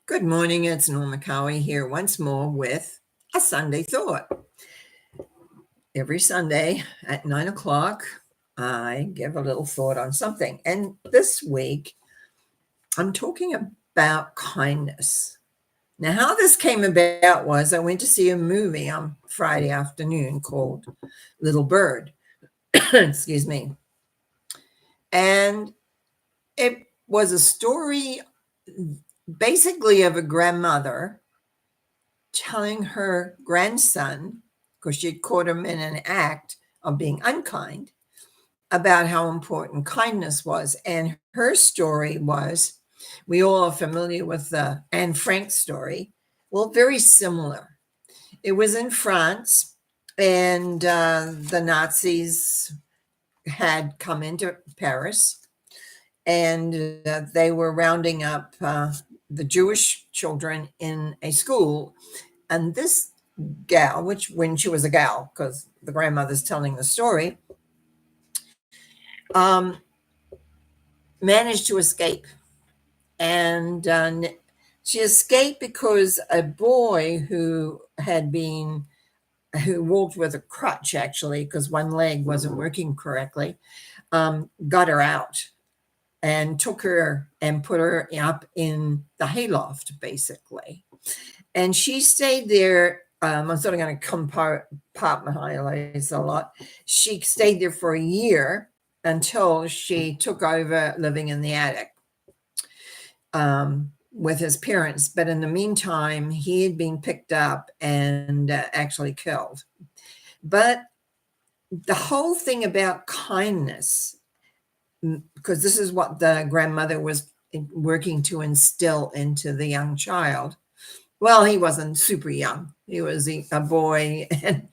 Good morning, it's Norma Cowie here once more with a Sunday Thought. Every Sunday at 9 o'clock, I give a little thought on something. And this week, I'm talking about kindness. Now, how this came about was I went to see a movie on Friday afternoon called Little Bird. Excuse me. And it was a story basically of a grandmother telling her grandson, because she'd caught him in an act of being unkind, about how important kindness was. And her story was, we all are familiar with the Anne Frank story. Well, very similar. It was in France, and the Nazis had come into Paris, and they were rounding up the Jewish children in a school. And this gal, which when she was a gal, because the grandmother's telling the story, managed to escape. And she escaped because a boy who walked with a crutch, actually, because one leg wasn't working correctly, got her out and took her and put her up in the hayloft, basically. And she stayed there. I'm sort of going to compartmentalize a lot. She stayed there for a year until she took over living in the attic with his parents. But in the meantime, he had been picked up and actually killed. But the whole thing about kindness, because this is what the grandmother was working to instill into the young child. Well, he wasn't super young. He was a boy. And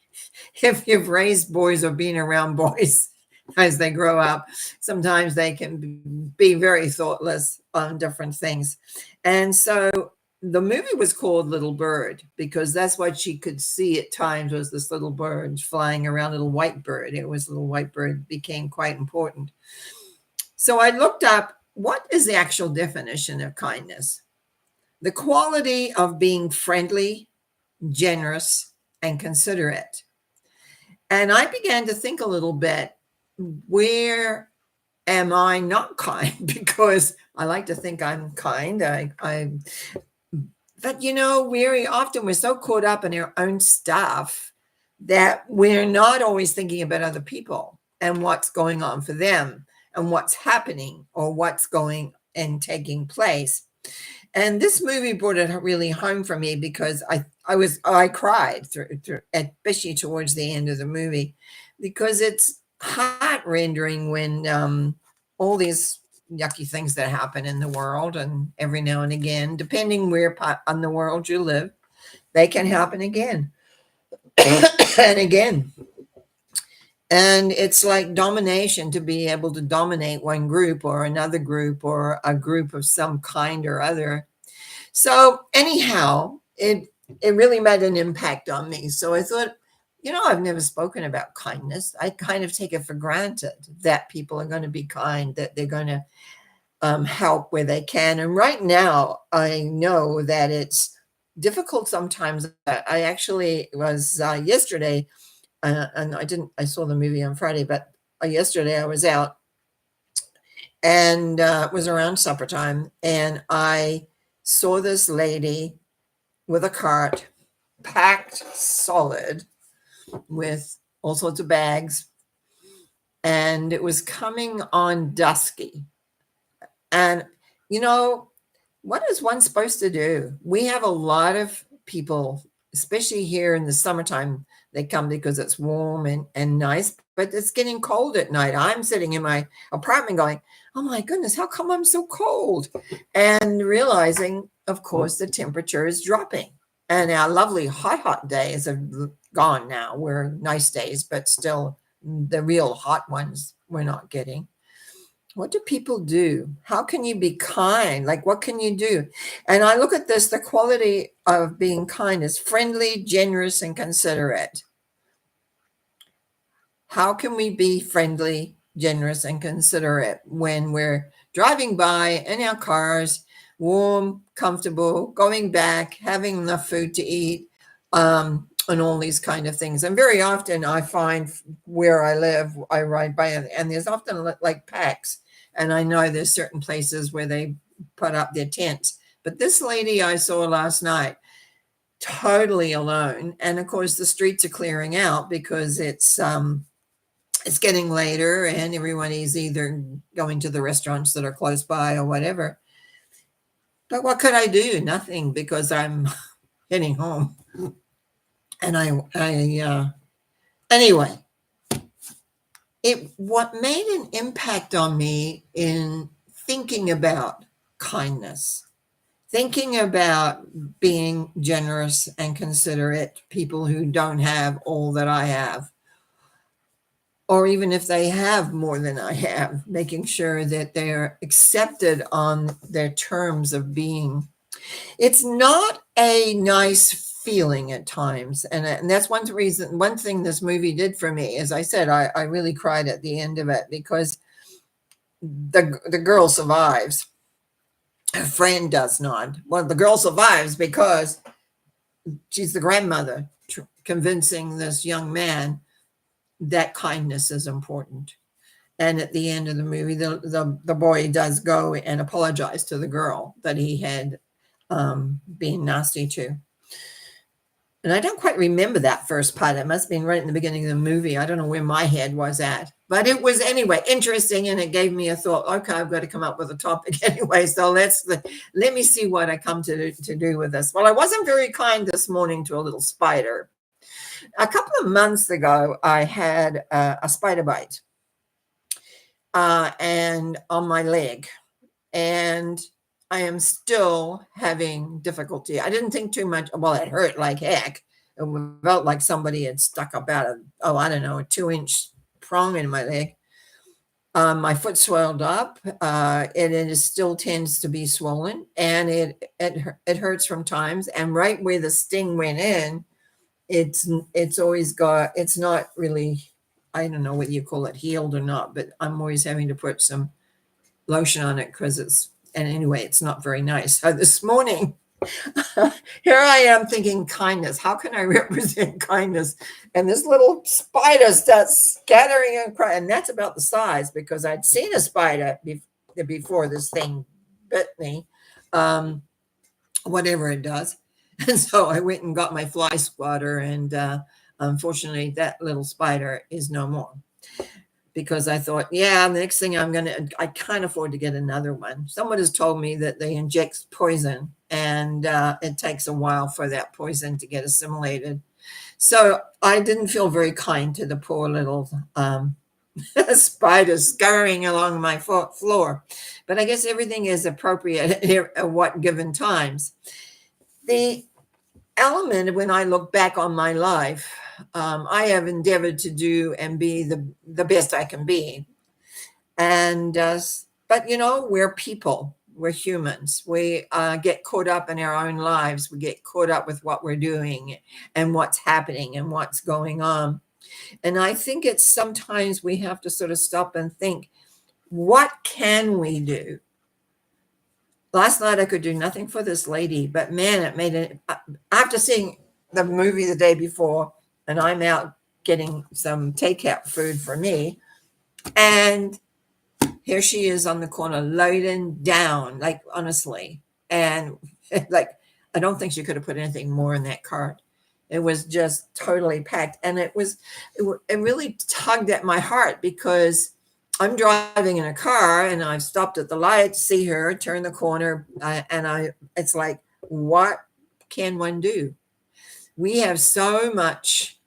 if you've raised boys or been around boys as they grow up, sometimes they can be very thoughtless on different things. And so the movie was called Little Bird because that's what she could see at times, was this little bird flying around, little white bird. It was little white bird became quite important. So I looked up, what is the actual definition of kindness? The quality of being friendly, generous, and considerate. And I began to think a little bit, where am I not kind? Because I like to think I'm kind. But very often we're so caught up in our own stuff that we're not always thinking about other people and what's going on for them and what's happening or what's going and taking place. And this movie brought it really home for me because I cried through, especially towards the end of the movie, because it's heart-rendering when all these yucky things that happen in the world, and every now and again, depending where part on the world you live, they can happen again and again. And it's like domination, to be able to dominate one group or another group or a group of some kind or other. So anyhow, it really made an impact on me. So I thought, I've never spoken about kindness. I kind of take it for granted that people are going to be kind, that they're going to help where they can. And right now, I know that it's difficult sometimes. I actually was yesterday, and I saw the movie on Friday, but yesterday I was out, and it was around supper time, and I saw this lady with a cart packed solid with all sorts of bags, and it was coming on dusky. And what is one supposed to do? We have a lot of people, especially here in the summertime, they come because it's warm and nice, but it's getting cold at night. I'm sitting in my apartment going, oh my goodness, how come I'm so cold? And realizing, of course, the temperature is dropping. And our lovely hot days have gone now. We're nice days, but still the real hot ones we're not getting. What do people do? How can you be kind? Like, what can you do? And I look at this, the quality of being kind is friendly, generous, and considerate. How can we be friendly, generous, and considerate when we're driving by in our cars, warm, comfortable, going back, having enough food to eat, and all these kind of things. And very often I find where I live, I ride by, and there's often like packs. And I know there's certain places where they put up their tents. But this lady I saw last night, totally alone. And of course, the streets are clearing out because it's getting later and everyone is either going to the restaurants that are close by or whatever. But what could I do? Nothing, because I'm heading home. And anyway, what made an impact on me in thinking about kindness, thinking about being generous and considerate, people who don't have all that I have, or even if they have more than I have, making sure that they're accepted on their terms of being. It's not a nice feeling at times. And that's one thing this movie did for me. As I said, I really cried at the end of it because the girl survives. Her friend does not. Well, the girl survives because she's the grandmother convincing this young man that kindness is important. And at the end of the movie, the boy does go and apologize to the girl that he had been nasty to. And I don't quite remember that first part. It must have been right in the beginning of the movie. I don't know where my head was at. But it was, anyway, interesting, and it gave me a thought. Okay, I've got to come up with a topic anyway. So let me see what I come to do with this. Well, I wasn't very kind this morning to a little spider. A couple of months ago, I had a spider bite and on my leg. And I am still having difficulty. I didn't think too much. Well, it hurt like heck. It felt like somebody had stuck about a 2-inch prong in my leg. My foot swelled up. It still tends to be swollen, and it hurts from times. And right where the sting went in, it's not really, I don't know whether you call it healed or not, but I'm always having to put some lotion on it because it's not very nice. So this morning, here I am thinking kindness. How can I represent kindness? And this little spider starts scattering and crying. And that's about the size, because I'd seen a spider before this thing bit me, whatever it does. And so I went and got my fly swatter, and unfortunately, that little spider is no more. Because I thought, the next thing I can't afford to get another one. Someone has told me that they inject poison, and it takes a while for that poison to get assimilated. So I didn't feel very kind to the poor little spider scurrying along my floor. But I guess everything is appropriate at what given times. The element, when I look back on my life, I have endeavored to do and be the best I can be. And, but we're people, we're humans. We get caught up in our own lives. We get caught up with what we're doing and what's happening and what's going on. And I think it's sometimes we have to sort of stop and think, what can we do? Last night I could do nothing for this lady, but man, it made it. After seeing the movie the day before, and I'm out getting some takeout food for me, and here she is on the corner loading down, like honestly, and like I don't think she could have put anything more in that cart. It was just totally packed, and it really tugged at my heart, because I'm driving in a car and I've stopped at the light, see her, turn the corner, it's like, what can one do? We have so much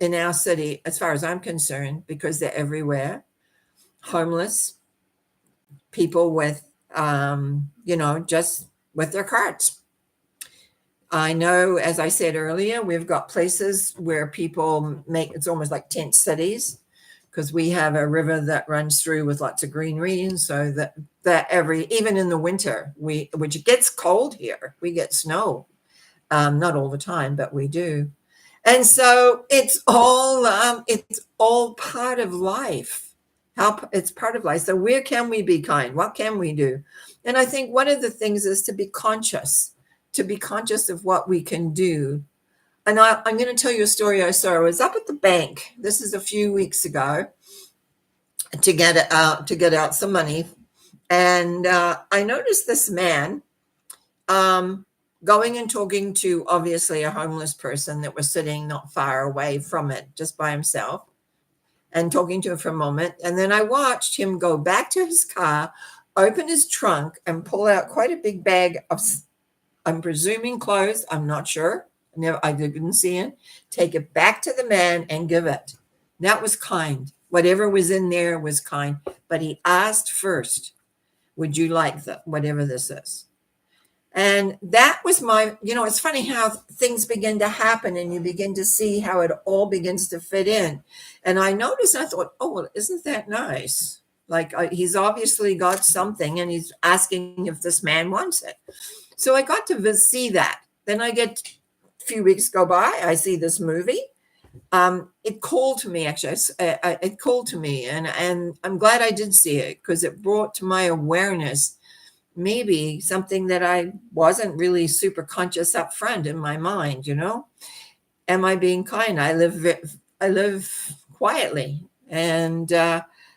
in our city, as far as I'm concerned, because they're everywhere. Homeless, people with, just with their carts. I know, as I said earlier, we've got places where people it's almost like tent cities, because we have a river that runs through with lots of greenery, and so that even in the winter, which it gets cold here, we get snow, not all the time, but we do, and so it's all part of life. It's part of life. So where can we be kind? What can we do? And I think one of the things is to be conscious of what we can do. And I'm going to tell you a story I saw. I was up at the bank. This is a few weeks ago to get out some money, and I noticed this man going and talking to obviously a homeless person that was sitting not far away from it, just by himself, and talking to him for a moment. And then I watched him go back to his car, open his trunk, and pull out quite a big bag of, I'm presuming, clothes. I'm not sure. I didn't see it. Take it back to the man and give it. That was kind. Whatever was in there was kind. But he asked first, would you like whatever this is? And that was it's funny how things begin to happen and you begin to see how it all begins to fit in. And I noticed, I thought, oh, well, isn't that nice? Like he's obviously got something and he's asking if this man wants it. So I got to see that. Then a few weeks go by, I see this movie. It called to me, actually. It called to me, and I'm glad I did see it, because it brought to my awareness maybe something that I wasn't really super conscious up front in my mind. Am I being kind? I live quietly, and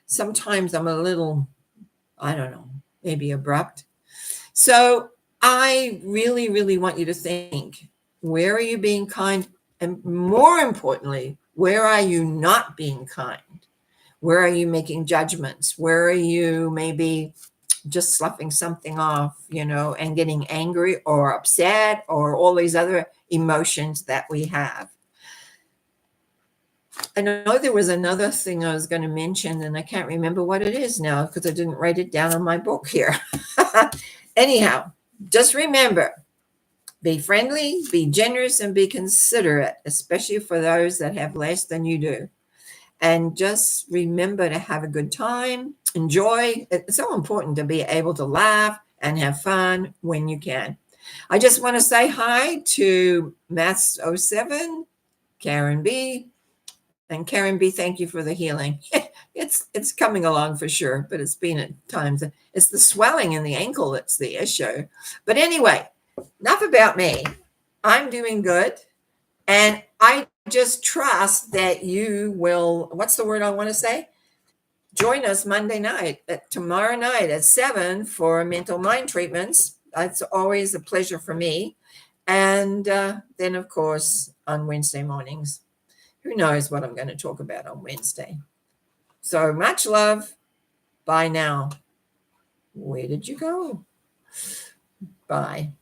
sometimes I'm a little, I don't know, maybe abrupt. So I really, really want you to think, where are you being kind? And more importantly, where are you not being kind? Where are you making judgments? Where are you maybe just sloughing something off, and getting angry or upset or all these other emotions that we have? I know there was another thing I was going to mention, and I can't remember what it is now because I didn't write it down on my book here. Anyhow, just remember, be friendly, be generous, and be considerate, especially for those that have less than you do. And just remember to have a good time, enjoy. It's so important to be able to laugh and have fun when you can. I just want to say hi to Maths 07, Karen B. And Karen B, thank you for the healing. It's coming along for sure, but it's been at times. It's the swelling in the ankle that's the issue. But anyway, enough about me. I'm doing good. And I just trust that you will, what's the word I want to say? Join us tomorrow night at 7 for mental mind treatments. That's always a pleasure for me. And then, of course, on Wednesday mornings. Who knows what I'm going to talk about on Wednesday? So much love. Bye now. Where did you go? Bye.